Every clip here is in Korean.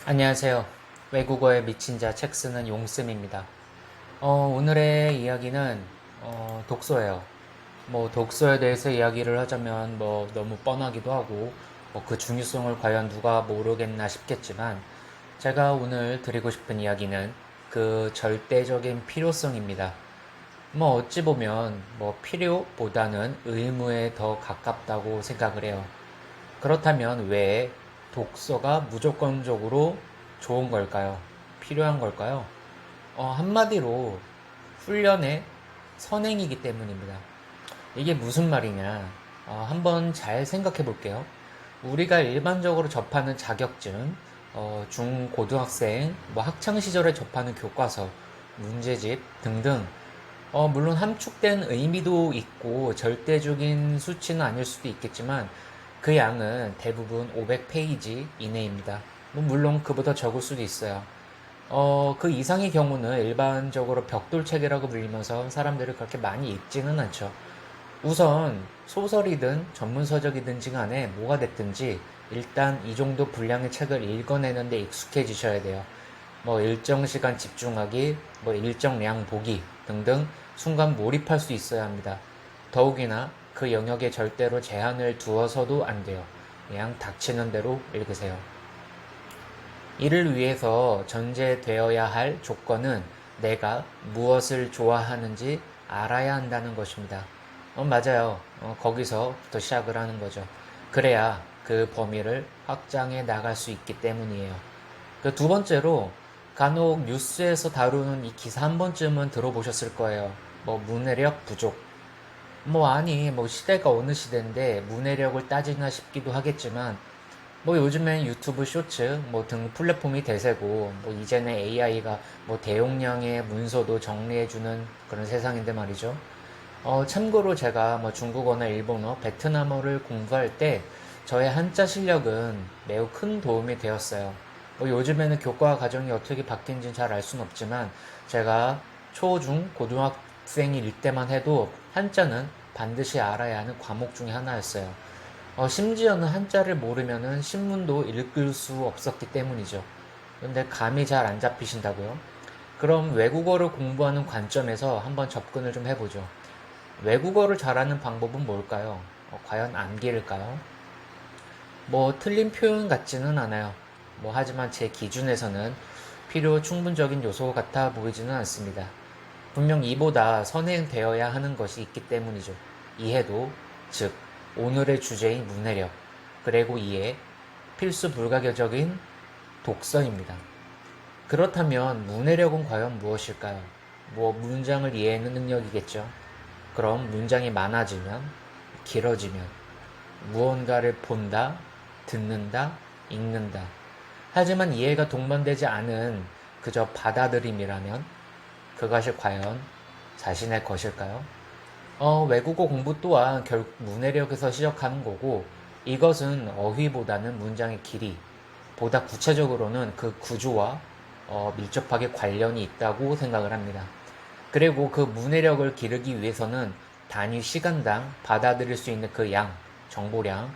안녕하세요. 외국어에 미친 자 책 쓰는 용쌤입니다. 오늘의 이야기는 독서예요. 독서에 대해서 이야기를 하자면 너무 뻔하기도 하고 그 중요성을 과연 누가 모르겠나 싶겠지만 제가 오늘 드리고 싶은 이야기는 그 절대적인 필요성입니다. 어찌 보면 필요보다는 의무에 더 가깝다고 생각을 해요. 그렇다면 왜 독서가 무조건적으로 좋은 걸까요? 필요한 걸까요? 한마디로 훈련의 선행이기 때문입니다. 이게 무슨 말이냐? 한번 잘 생각해 볼게요. 우리가 일반적으로 접하는 자격증, 중, 고등학생, 학창 시절에 접하는 교과서, 문제집 등등, 물론 함축된 의미도 있고 절대적인 수치는 아닐 수도 있겠지만 그 양은 대부분 500페이지 이내입니다. 물론 그보다 적을 수도 있어요. 그 이상의 경우는 일반적으로 벽돌책이라고 불리면서 사람들이 그렇게 많이 읽지는 않죠. 우선 소설이든 전문서적이든지 간에 뭐가 됐든지 일단 이 정도 분량의 책을 읽어내는데 익숙해지셔야 돼요. 일정 시간 집중하기, 일정량 보기 등등 순간 몰입할 수 있어야 합니다. 더욱이나 그 영역에 절대로 제한을 두어서도 안 돼요. 그냥 닥치는 대로 읽으세요. 이를 위해서 전제되어야 할 조건은 내가 무엇을 좋아하는지 알아야 한다는 것입니다. 맞아요. 거기서부터 시작을 하는 거죠. 그래야 그 범위를 확장해 나갈 수 있기 때문이에요. 그 두 번째로 간혹 뉴스에서 다루는 이 기사 한 번쯤은 들어보셨을 거예요. 문해력 부족. 아니, 시대가 어느 시대인데 문해력을 따지나 싶기도 하겠지만, 요즘엔 유튜브 쇼츠, 등 플랫폼이 대세고, 이제는 AI가 대용량의 문서도 정리해주는 그런 세상인데 말이죠. 참고로 제가 중국어나 일본어, 베트남어를 공부할 때 저의 한자 실력은 매우 큰 도움이 되었어요. 요즘에는 교과 과정이 어떻게 바뀐지는 잘 알 수는 없지만 제가 초, 중, 고등학생일 때만 해도 한자는 반드시 알아야 하는 과목 중에 하나였어요. 심지어는 한자를 모르면은 신문도 읽을 수 없었기 때문이죠. 근데 감이 잘 안 잡히신다고요? 그럼 외국어를 공부하는 관점에서 한번 접근을 좀 해보죠. 외국어를 잘하는 방법은 뭘까요? 과연 암기일까요? 틀린 표현 같지는 않아요. 하지만 제 기준에서는 필요 충분적인 요소 같아 보이지는 않습니다. 분명 이보다 선행되어야 하는 것이 있기 때문이죠. 이해도, 즉 오늘의 주제인 문해력, 그리고 이에 필수 불가결적인 독서입니다. 그렇다면 문해력은 과연 무엇일까요? 문장을 이해하는 능력이겠죠. 그럼 문장이 많아지면, 길어지면 무언가를 본다, 듣는다, 읽는다. 하지만 이해가 동반되지 않은 그저 받아들임이라면 그것이 과연 자신의 것일까요? 외국어 공부 또한 결국 문해력에서 시작하는 거고 이것은 어휘보다는 문장의 길이, 보다 구체적으로는 그 구조와 밀접하게 관련이 있다고 생각을 합니다. 그리고 그 문해력을 기르기 위해서는 단위 시간당 받아들일 수 있는 그 양, 정보량,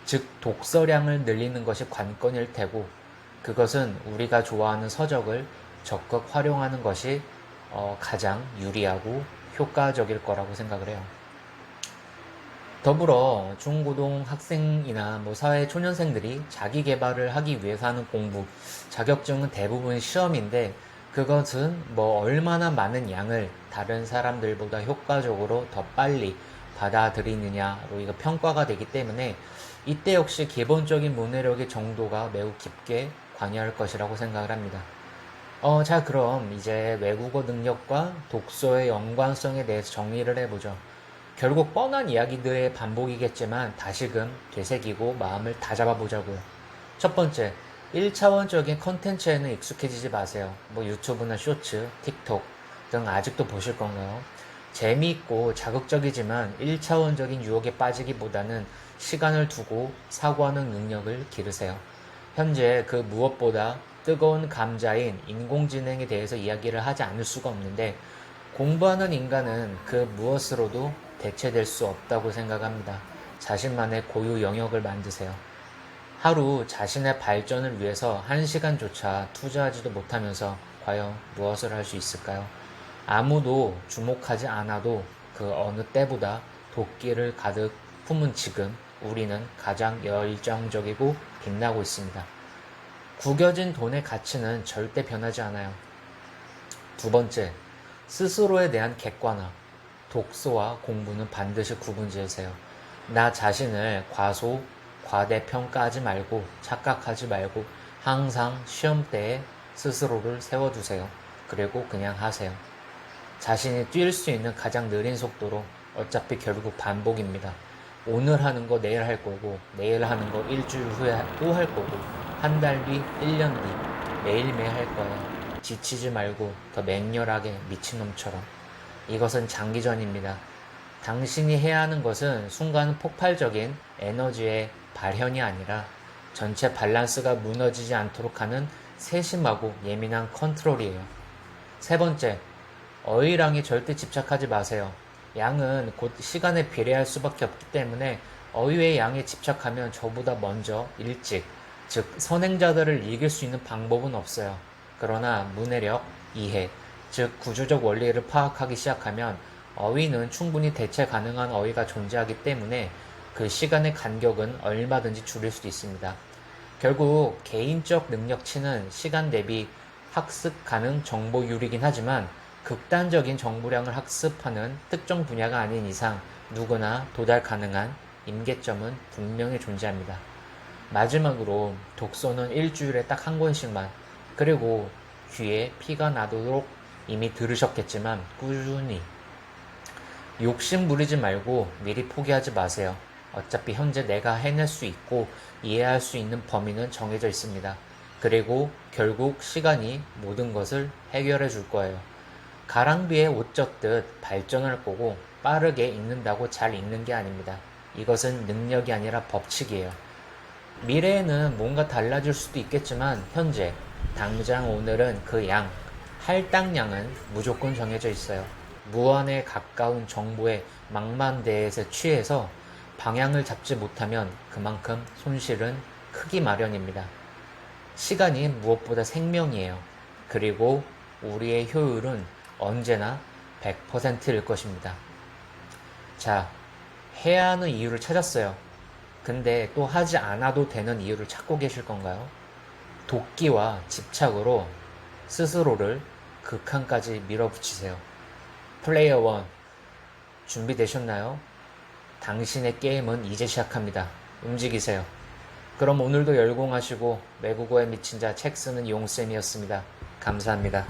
즉 독서량을 늘리는 것이 관건일 테고 그것은 우리가 좋아하는 서적을 적극 활용하는 것이 가장 유리하고 효과적일 거라고 생각을 해요. 더불어 중고등 학생이나 사회 초년생들이 자기 개발을 하기 위해서 하는 공부, 자격증은 대부분 시험인데 그것은 얼마나 많은 양을 다른 사람들보다 효과적으로 더 빨리 받아들이느냐로 이거 평가가 되기 때문에 이때 역시 기본적인 문해력의 정도가 매우 깊게 관여할 것이라고 생각을 합니다. 자, 그럼 이제 외국어 능력과 독서의 연관성에 대해서 정리를 해보죠. 결국 뻔한 이야기들의 반복이겠지만 다시금 되새기고 마음을 다잡아보자고요. 첫 번째, 1차원적인 컨텐츠에는 익숙해지지 마세요. 유튜브나 쇼츠, 틱톡 등 아직도 보실 건가요? 재미있고 자극적이지만 1차원적인 유혹에 빠지기보다는 시간을 두고 사고하는 능력을 기르세요. 현재 그 무엇보다 뜨거운 감자인 인공지능에 대해서 이야기를 하지 않을 수가 없는데 공부하는 인간은 그 무엇으로도 대체될 수 없다고 생각합니다. 자신만의 고유 영역을 만드세요. 하루 자신의 발전을 위해서 1시간조차 투자하지도 못하면서 과연 무엇을 할 수 있을까요? 아무도 주목하지 않아도 그 어느 때보다 도끼를 가득 품은 지금 우리는 가장 열정적이고 빛나고 있습니다. 구겨진 돈의 가치는 절대 변하지 않아요. 두 번째, 스스로에 대한 객관화. 독서와 공부는 반드시 구분 지으세요. 나 자신을 과대평가하지 말고 착각하지 말고 항상 시험 때에 스스로를 세워두세요. 그리고 그냥 하세요. 자신이 뛸 수 있는 가장 느린 속도로. 어차피 결국 반복입니다. 오늘 하는 거 내일 할 거고, 내일 하는 거 일주일 후에 또 할 거고, 한 달 뒤, 1년 뒤, 매일매일 할 거예요. 지치지 말고 더 맹렬하게 미친놈처럼. 이것은 장기전입니다. 당신이 해야 하는 것은 순간 폭발적인 에너지의 발현이 아니라 전체 밸런스가 무너지지 않도록 하는 세심하고 예민한 컨트롤이에요. 세 번째, 어휘량에 절대 집착하지 마세요. 양은 곧 시간에 비례할 수밖에 없기 때문에 어휘의 양에 집착하면 저보다 먼저 일찍, 즉 선행자들을 이길 수 있는 방법은 없어요. 그러나 문해력, 이해, 즉 구조적 원리를 파악하기 시작하면 어휘는 충분히 대체 가능한 어휘가 존재하기 때문에 그 시간의 간격은 얼마든지 줄일 수 있습니다. 결국 개인적 능력치는 시간 대비 학습 가능 정보율이긴 하지만 극단적인 정보량을 학습하는 특정 분야가 아닌 이상 누구나 도달 가능한 임계점은 분명히 존재합니다. 마지막으로 독서는 일주일에 딱 한 권씩만, 그리고 귀에 피가 나도록 이미 들으셨겠지만 꾸준히. 욕심 부리지 말고 미리 포기하지 마세요. 어차피 현재 내가 해낼 수 있고 이해할 수 있는 범위는 정해져 있습니다. 그리고 결국 시간이 모든 것을 해결해 줄 거예요. 가랑비에 옷 젖듯 발전할 거고 빠르게 읽는다고 잘 읽는 게 아닙니다. 이것은 능력이 아니라 법칙이에요. 미래에는 뭔가 달라질 수도 있겠지만 현재, 당장 오늘은 그 양, 할당량은 무조건 정해져 있어요. 무한에 가까운 정보의 망만대에서 취해서 방향을 잡지 못하면 그만큼 손실은 크기 마련입니다. 시간이 무엇보다 생명이에요. 그리고 우리의 효율은 언제나 100%일 것입니다. 자, 해야 하는 이유를 찾았어요. 근데 또 하지 않아도 되는 이유를 찾고 계실 건가요? 도끼와 집착으로 스스로를 극한까지 밀어붙이세요. 플레이어 1, 준비되셨나요? 당신의 게임은 이제 시작합니다. 움직이세요. 그럼 오늘도 열공하시고 외국어에 미친 자 책 쓰는 용쌤이었습니다. 감사합니다.